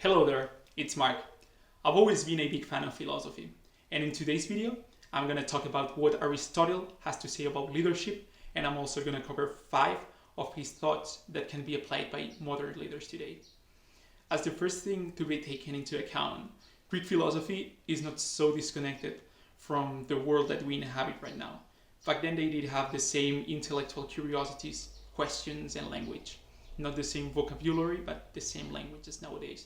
Hello there, it's Mark. I've always been a big fan of philosophy, and in today's video, I'm going to talk about what Aristotle has to say about leadership, and I'm also going to cover 5 of his thoughts that can be applied by modern leaders today. As the first thing to be taken into account, Greek philosophy is not so disconnected from the world that we inhabit right now. Back then they did have the same intellectual curiosities, questions, and language. Not the same vocabulary, but the same language as nowadays.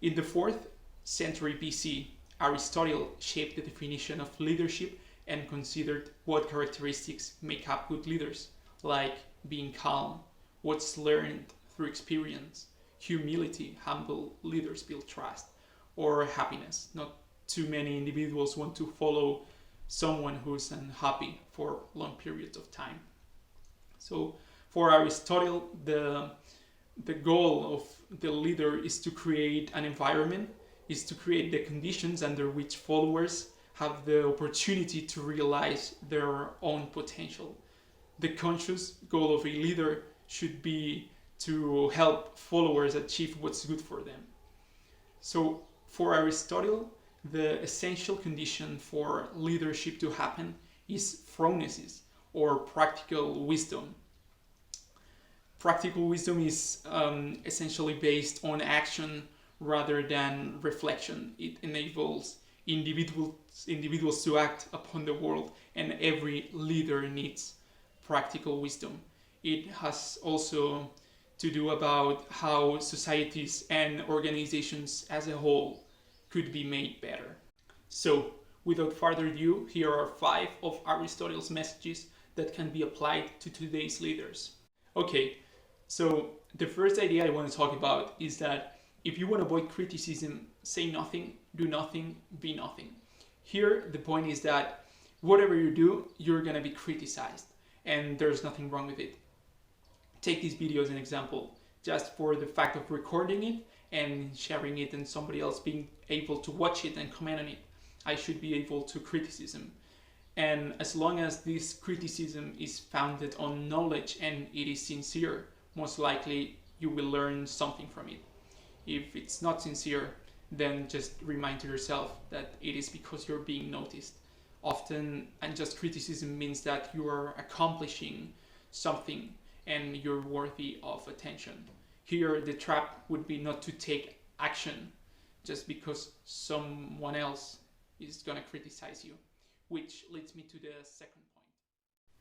In the 4th century BC, Aristotle shaped the definition of leadership and considered what characteristics make up good leaders, like being calm, what's learned through experience, humility, humble leaders build trust, or happiness. Not too many individuals want to follow someone who's unhappy for long periods of time. So for Aristotle, the goal of the leader is to create an environment, is to create the conditions under which followers have the opportunity to realize their own potential. The conscious goal of a leader should be to help followers achieve what's good for them. So for Aristotle, the essential condition for leadership to happen is phronesis, or practical wisdom. Practical wisdom is essentially based on action rather than reflection. It enables individuals to act upon the world, and every leader needs practical wisdom. It has also to do about how societies and organizations as a whole could be made better. So, without further ado, here are 5 of Aristotle's messages that can be applied to today's leaders. Okay, so the first idea I want to talk about is that if you want to avoid criticism, say nothing, do nothing, be nothing. Here, the point is that whatever you do, you're going to be criticized, and there's nothing wrong with it. Take this video as an example, just for the fact of recording it and sharing it and somebody else being able to watch it and comment on it. I should be able to criticism. And as long as this criticism is founded on knowledge and it is sincere, most likely you will learn something from it. If it's not sincere, then just remind yourself that it is because you're being noticed. Often, unjust criticism means that you are accomplishing something and you're worthy of attention. Here, the trap would be not to take action just because someone else is going to criticize you, which leads me to the second point.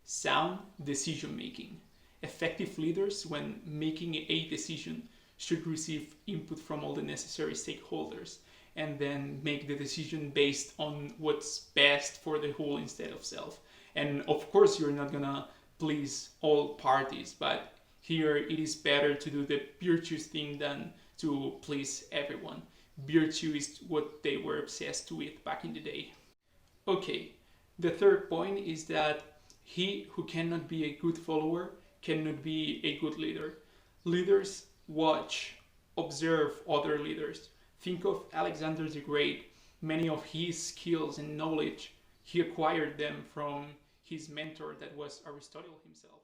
Sound decision making. Effective leaders, when making a decision, should receive input from all the necessary stakeholders and then make the decision based on what's best for the whole instead of self. And of course, you're not gonna please all parties, but here it is better to do the virtuous thing than to please everyone. Virtue is what they were obsessed with back in the day. Okay, the third point is that he who cannot be a good follower cannot be a good leader. Leaders watch, observe other leaders. Think of Alexander the Great. Many of his skills and knowledge, he acquired them from his mentor, that was Aristotle himself.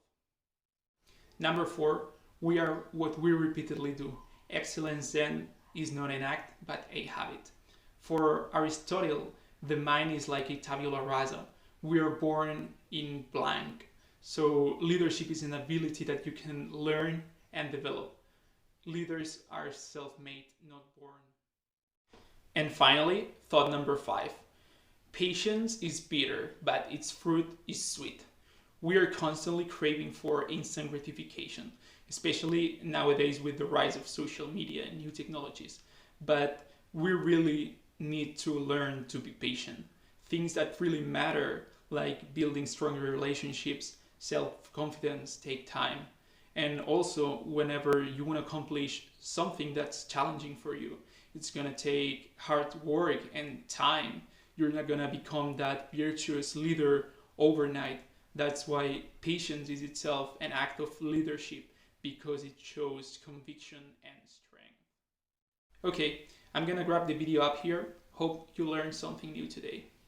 Number 4, we are what we repeatedly do. Excellence then is not an act, but a habit. For Aristotle, the mind is like a tabula rasa. We are born in blank. So leadership is an ability that you can learn and develop. Leaders are self-made, not born. And finally, thought number 5. Patience is bitter, but its fruit is sweet. We are constantly craving for instant gratification, especially nowadays with the rise of social media and new technologies. But we really need to learn to be patient. Things that really matter, like building stronger relationships, self-confidence, take time. And also, whenever you want to accomplish something that's challenging for you, it's going to take hard work and time. You're not going to become that virtuous leader overnight. That's why patience is itself an act of leadership, because it shows conviction and strength. Okay, I'm going to wrap the video up here. Hope you learned something new today.